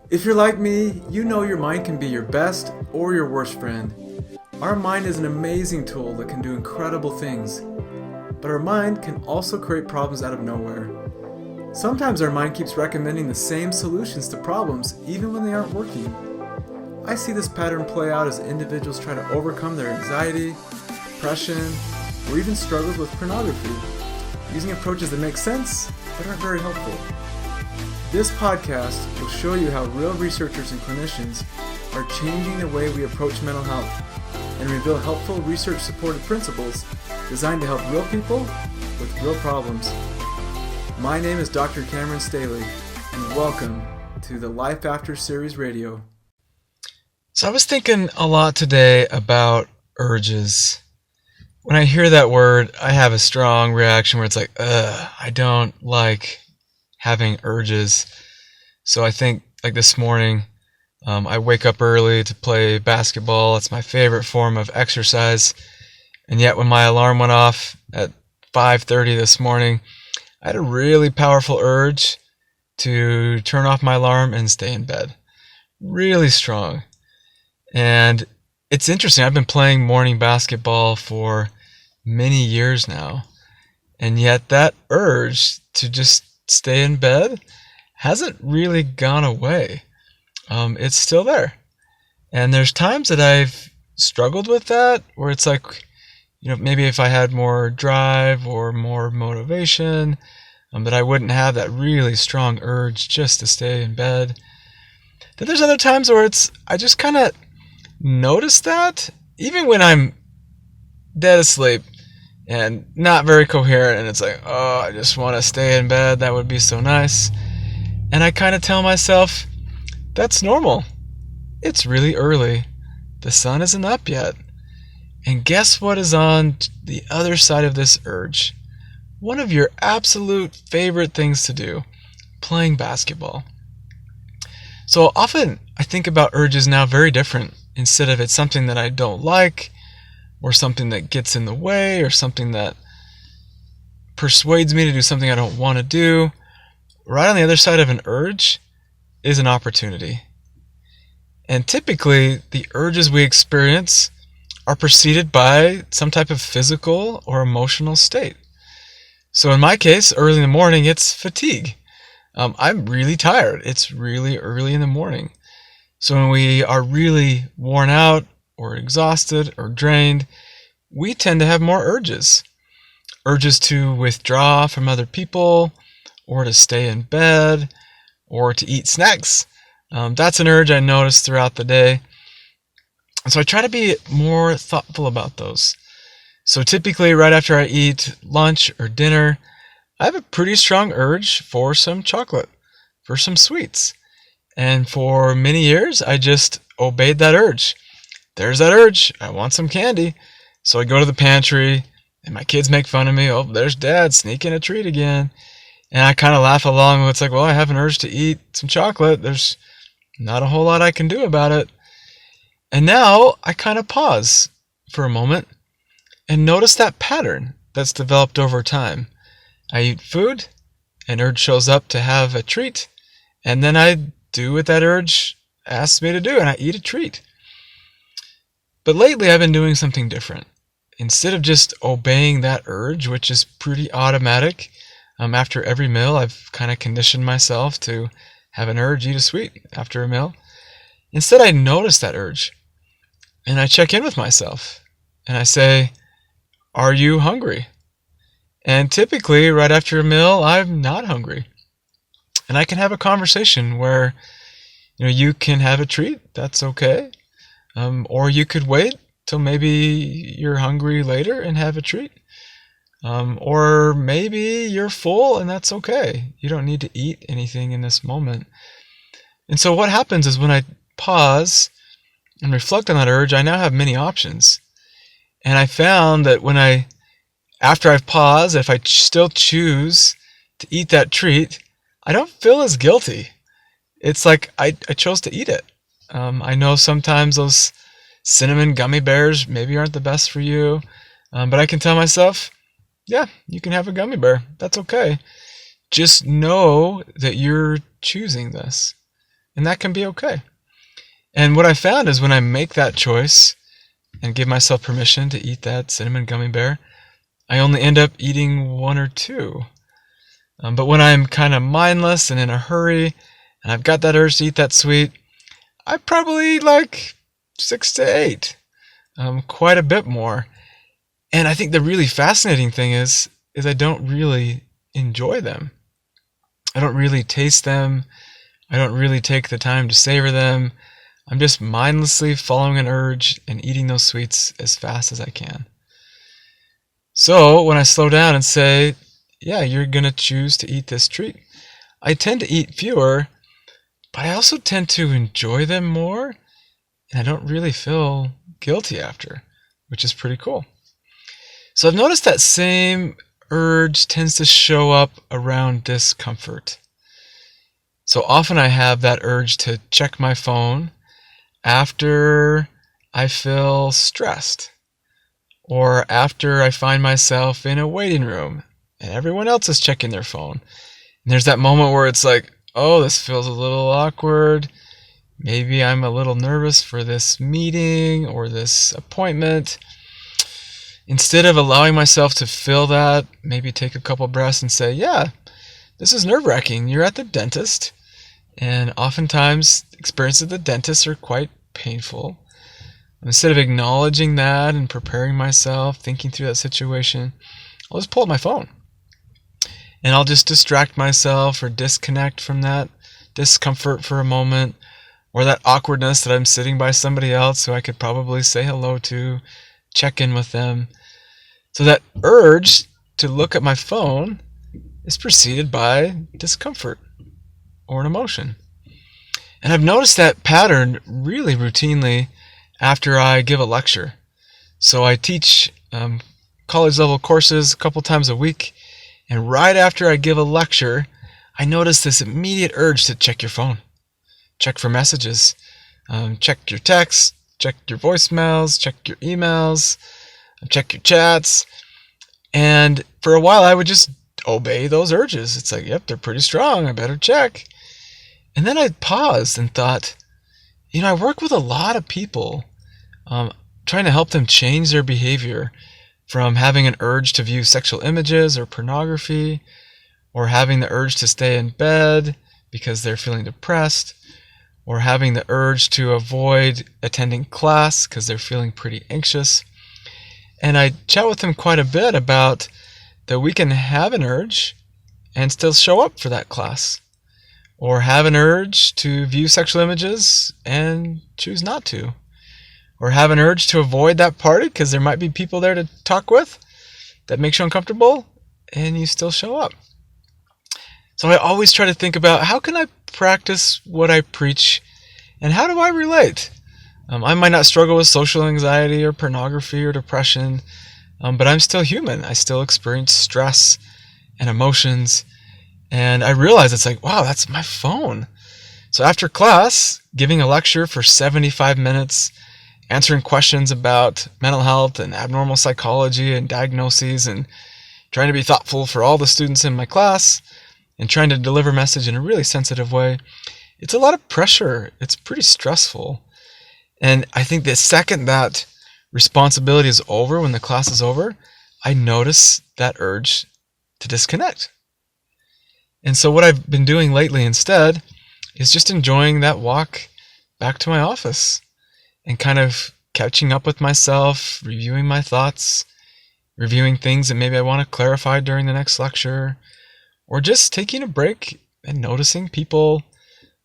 If you're like me, you know your mind can be your best or your worst friend. Our mind is an amazing tool that can do incredible things, but our mind can also create problems out of nowhere. Sometimes our mind keeps recommending the same solutions to problems even when they aren't working. I see this pattern play out as individuals try to overcome their anxiety, depression, or even struggles with pornography, using approaches that make sense but aren't very helpful. This podcast will show you how real researchers and clinicians are changing the way we approach mental health and reveal helpful research-supported principles designed to help real people with real problems. My name is Dr. Cameron Staley, and welcome to the Life After Series Radio. So I was thinking a lot today about urges. When I hear that word, I have a strong reaction where it's like, I don't like having urges. So I think like this morning, I wake up early to play basketball. It's my favorite form of exercise. And yet when my alarm went off at 5:30 this morning, I had a really powerful urge to turn off my alarm and stay in bed. Really strong. And it's interesting. I've been playing morning basketball for many years now. And yet that urge to just stay in bed hasn't really gone away. It's still there. And there's times that I've struggled with that where it's like, maybe if I had more drive or more motivation, that I wouldn't have that really strong urge just to stay in bed. Then there's other times where I just kind of notice that even when I'm dead asleep and not very coherent, and it's like, I just want to stay in bed, that would be so nice. And I kind of tell myself, that's normal. It's really early. The sun isn't up yet. And guess what is on the other side of this urge? One of your absolute favorite things to do, playing basketball. So often I think about urges now very different. Instead of it's something that I don't like, or something that gets in the way, or something that persuades me to do something I don't want to do, right on the other side of an urge is an opportunity. And typically, the urges we experience are preceded by some type of physical or emotional state. So in my case, early in the morning, it's fatigue. I'm really tired. It's really early in the morning. So when we are really worn out or exhausted or drained, we tend to have more urges. Urges to withdraw from other people, or to stay in bed, or to eat snacks. That's an urge I notice throughout the day. And so I try to be more thoughtful about those. So typically right after I eat lunch or dinner, I have a pretty strong urge for some chocolate, for some sweets. And for many years, I just obeyed that urge. There's that urge. I want some candy. So I go to the pantry, and my kids make fun of me. Oh, there's Dad sneaking a treat again. And I kind of laugh along. It's like, well, I have an urge to eat some chocolate. There's not a whole lot I can do about it. And now I kind of pause for a moment and notice that pattern that's developed over time. I eat food, an urge shows up to have a treat, and then I do what that urge asks me to do, and I eat a treat. But lately I've been doing something different. Instead of just obeying that urge, which is pretty automatic, after every meal I've kind of conditioned myself to have an urge, eat a sweet after a meal. Instead I notice that urge, and I check in with myself, and I say, are you hungry? And typically right after a meal I'm not hungry. And I can have a conversation where you can have a treat, that's okay. Or you could wait till maybe you're hungry later and have a treat. Or maybe you're full and that's okay. You don't need to eat anything in this moment. And so what happens is when I pause and reflect on that urge, I now have many options. And I found that after I've paused, if I still choose to eat that treat, I don't feel as guilty. It's like I chose to eat it. I know sometimes those cinnamon gummy bears maybe aren't the best for you, but I can tell myself, yeah, you can have a gummy bear. That's okay. Just know that you're choosing this. And that can be okay. And what I found is when I make that choice and give myself permission to eat that cinnamon gummy bear, I only end up eating one or two. But when I'm kind of mindless and in a hurry, and I've got that urge to eat that sweet, I probably eat like 6 to 8, quite a bit more. And I think the really fascinating thing is I don't really enjoy them. I don't really taste them. I don't really take the time to savor them. I'm just mindlessly following an urge and eating those sweets as fast as I can. So when I slow down and say, yeah, you're going to choose to eat this treat, I tend to eat fewer, but I also tend to enjoy them more, and I don't really feel guilty after, which is pretty cool. So I've noticed that same urge tends to show up around discomfort. So often I have that urge to check my phone after I feel stressed, or after I find myself in a waiting room and everyone else is checking their phone. And there's that moment where it's like, oh, this feels a little awkward. Maybe I'm a little nervous for this meeting or this appointment. Instead of allowing myself to feel that, maybe take a couple breaths and say, yeah, this is nerve-wracking. You're at the dentist, and oftentimes experiences at the dentist are quite painful. Instead of acknowledging that and preparing myself, thinking through that situation, I'll just pull up my phone. And I'll just distract myself or disconnect from that discomfort for a moment, or that awkwardness that I'm sitting by somebody else who I could probably say hello to, check in with them. So that urge to look at my phone is preceded by discomfort or an emotion. And I've noticed that pattern really routinely after I give a lecture. So I teach college level courses a couple times a week, and right after I give a lecture, I notice this immediate urge to check your phone, check for messages, check your texts, check your voicemails, check your emails, check your chats. And for a while I would just obey those urges. It's like, yep, they're pretty strong, I better check. And then I paused and thought, I work with a lot of people, trying to help them change their behavior from having an urge to view sexual images or pornography, or having the urge to stay in bed because they're feeling depressed, or having the urge to avoid attending class because they're feeling pretty anxious. And I chat with them quite a bit about that we can have an urge and still show up for that class, or have an urge to view sexual images and choose not to, or have an urge to avoid that party because there might be people there to talk with that makes you uncomfortable, and you still show up. So I always try to think about, how can I practice what I preach, and how do I relate? I might not struggle with social anxiety or pornography or depression, but I'm still human. I still experience stress and emotions, and I realize it's like, wow, that's my phone. So after class, giving a lecture for 75 minutes, answering questions about mental health and abnormal psychology and diagnoses, and trying to be thoughtful for all the students in my class, and trying to deliver a message in a really sensitive way, it's a lot of pressure. It's pretty stressful. And I think the second that responsibility is over, when the class is over, I notice that urge to disconnect. And so what I've been doing lately instead is just enjoying that walk back to my office and kind of catching up with myself, reviewing my thoughts, reviewing things that maybe I want to clarify during the next lecture, or just taking a break and noticing people.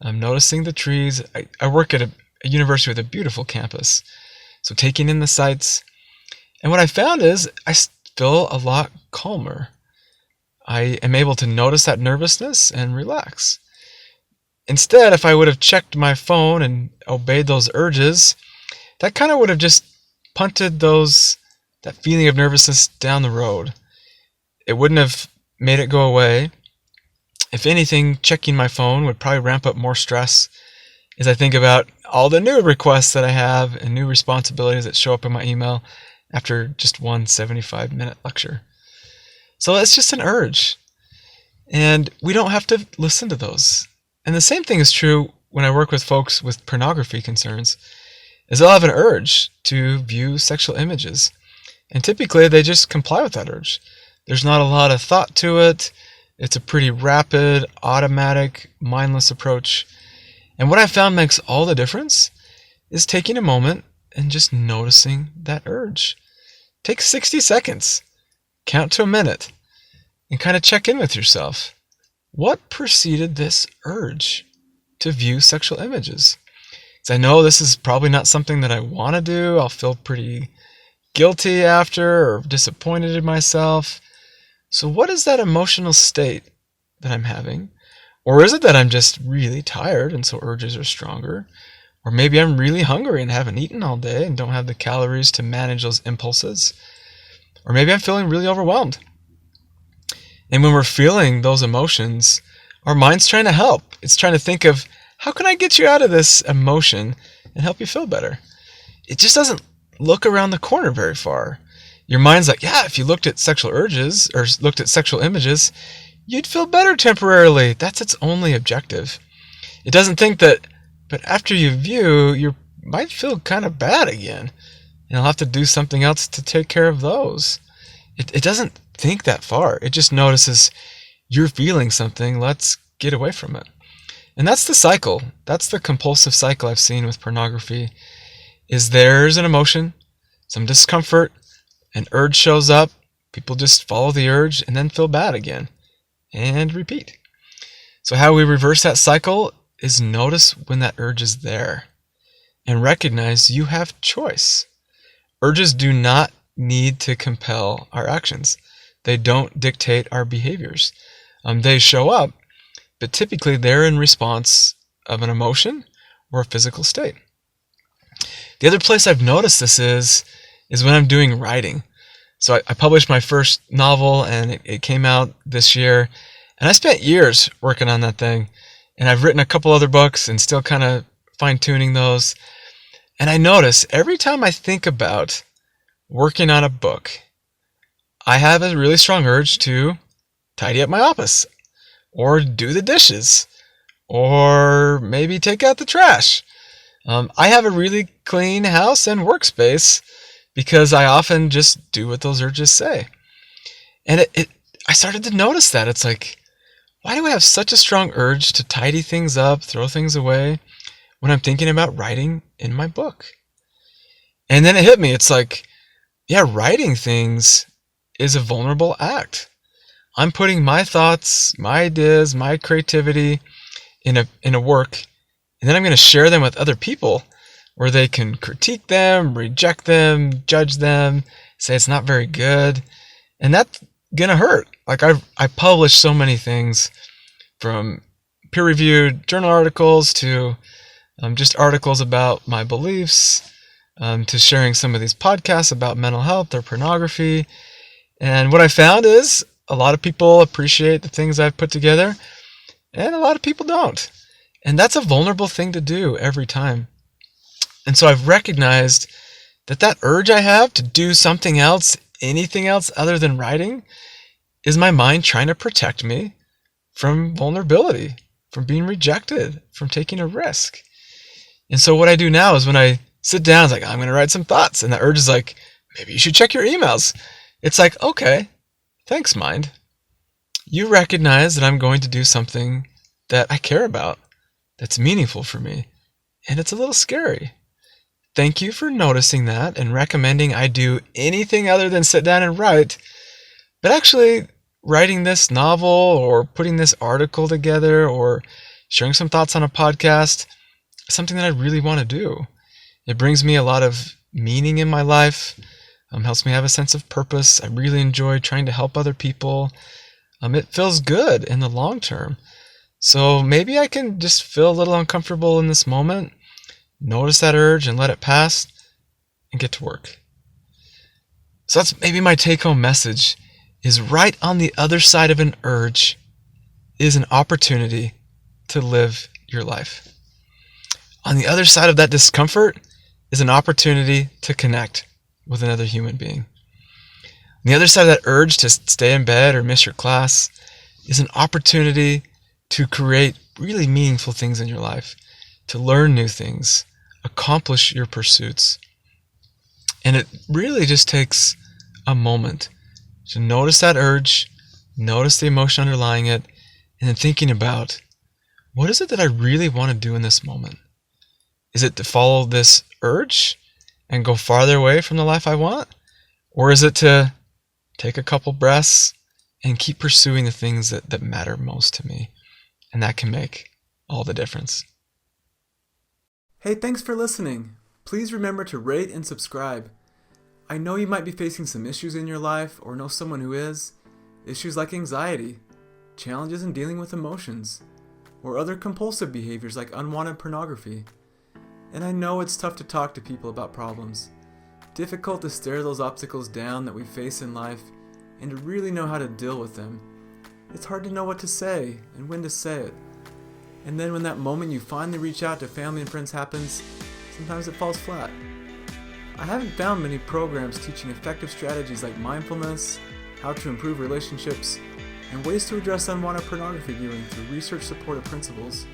I'm noticing the trees. I work at a university with a beautiful campus, so taking in the sights. And what I found is I feel a lot calmer. I am able to notice that nervousness and relax. Instead, if I would have checked my phone and obeyed those urges, that kind of would have just punted that feeling of nervousness down the road. It wouldn't have made it go away. If anything, checking my phone would probably ramp up more stress as I think about all the new requests that I have and new responsibilities that show up in my email after just one 75-minute lecture. So it's just an urge, and we don't have to listen to those. And the same thing is true when I work with folks with pornography concerns is they'll have an urge to view sexual images. And typically they just comply with that urge. There's not a lot of thought to it. It's a pretty rapid, automatic, mindless approach. And what I found makes all the difference is taking a moment and just noticing that urge. Take 60 seconds, count to a minute, and kind of check in with yourself. What preceded this urge to view sexual images? Because I know this is probably not something that I want to do. I'll feel pretty guilty after or disappointed in myself. So what is that emotional state that I'm having? Or is it that I'm just really tired and so urges are stronger? Or maybe I'm really hungry and haven't eaten all day and don't have the calories to manage those impulses. Or maybe I'm feeling really overwhelmed. And when we're feeling those emotions, our mind's trying to help. It's trying to think of, how can I get you out of this emotion and help you feel better? It just doesn't look around the corner very far. Your mind's like, yeah, if you looked at sexual urges or looked at sexual images, you'd feel better temporarily. That's its only objective. It doesn't think that, but after you view, you might feel kind of bad again. And you'll have to do something else to take care of those. It doesn't think that far. It just notices you're feeling something. Let's get away from it. And that's the cycle. That's the compulsive cycle I've seen with pornography. Is there's an emotion, some discomfort, an urge shows up, people just follow the urge and then feel bad again. And repeat. So how we reverse that cycle is notice when that urge is there and recognize you have choice. Urges do not need to compel our actions. They don't dictate our behaviors. They show up, but typically they're in response of an emotion or a physical state. The other place I've noticed this is when I'm doing writing. So I published my first novel and it came out this year. And I spent years working on that thing. And I've written a couple other books and still kind of fine-tuning those. And I notice every time I think about working on a book, I have a really strong urge to tidy up my office or do the dishes or maybe take out the trash. I have a really clean house and workspace because I often just do what those urges say. And I started to notice that. It's like, why do I have such a strong urge to tidy things up, throw things away when I'm thinking about writing in my book? And then it hit me. It's like, yeah, writing things is a vulnerable act. I'm putting my thoughts, my ideas, my creativity in a work, and then I'm going to share them with other people where they can critique them, reject them, judge them, say it's not very good. And that's going to hurt. Like I published so many things, from peer-reviewed journal articles to just articles about my beliefs, to sharing some of these podcasts about mental health or pornography. And what I found is a lot of people appreciate the things I've put together, and a lot of people don't. And that's a vulnerable thing to do every time. And so I've recognized that urge I have to do something else, anything else other than writing, is my mind trying to protect me from vulnerability, from being rejected, from taking a risk. And so what I do now is when I sit down, it's like, I'm going to write some thoughts. And the urge is like, maybe you should check your emails. It's like, okay, thanks, mind. You recognize that I'm going to do something that I care about, that's meaningful for me. And it's a little scary. Thank you for noticing that and recommending I do anything other than sit down and write. But actually, writing this novel or putting this article together or sharing some thoughts on a podcast is something that I really want to do. It brings me a lot of meaning in my life, helps me have a sense of purpose. I really enjoy trying to help other people. It feels good in the long term. So maybe I can just feel a little uncomfortable in this moment, notice that urge and let it pass, and get to work. So that's maybe my take-home message, is right on the other side of an urge is an opportunity to live your life. On the other side of that discomfort is an opportunity to connect with another human being. On the other side of that urge to stay in bed or miss your class is an opportunity to create really meaningful things in your life. to learn new things, accomplish your pursuits. And it really just takes a moment to notice that urge, notice the emotion underlying it, and then thinking about, what is it that I really want to do in this moment? Is it to follow this urge and go farther away from the life I want? Or is it to take a couple breaths and keep pursuing the things that matter most to me? And that can make all the difference. Hey, thanks for listening. Please remember to rate and subscribe. I know you might be facing some issues in your life or know someone who is. Issues like anxiety, challenges in dealing with emotions, or other compulsive behaviors like unwanted pornography. And I know it's tough to talk to people about problems. Difficult to stare those obstacles down that we face in life and to really know how to deal with them. It's hard to know what to say and when to say it. And then when that moment you finally reach out to family and friends happens, sometimes it falls flat. I haven't found many programs teaching effective strategies like mindfulness, how to improve relationships, and ways to address unwanted pornography viewing through research-supported principles.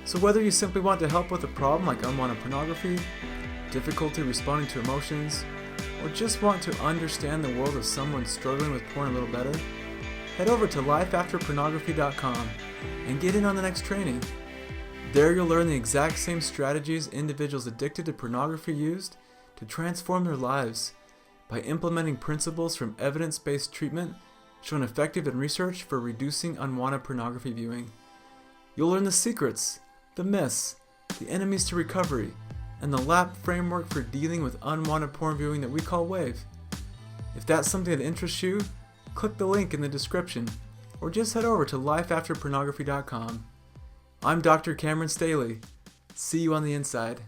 So whether you simply want to help with a problem like unwanted pornography, difficulty responding to emotions, or just want to understand the world of someone struggling with porn a little better, head over to lifeafterpornography.com and get in on the next training. There you'll learn the exact same strategies individuals addicted to pornography used to transform their lives by implementing principles from evidence-based treatment shown effective in research for reducing unwanted pornography viewing. You'll learn the secrets, the myths, the enemies to recovery, and the LAP framework for dealing with unwanted porn viewing that we call WAVE. If that's something that interests you, click the link in the description or just head over to lifeafterpornography.com. I'm Dr. Cameron Staley. See you on the inside.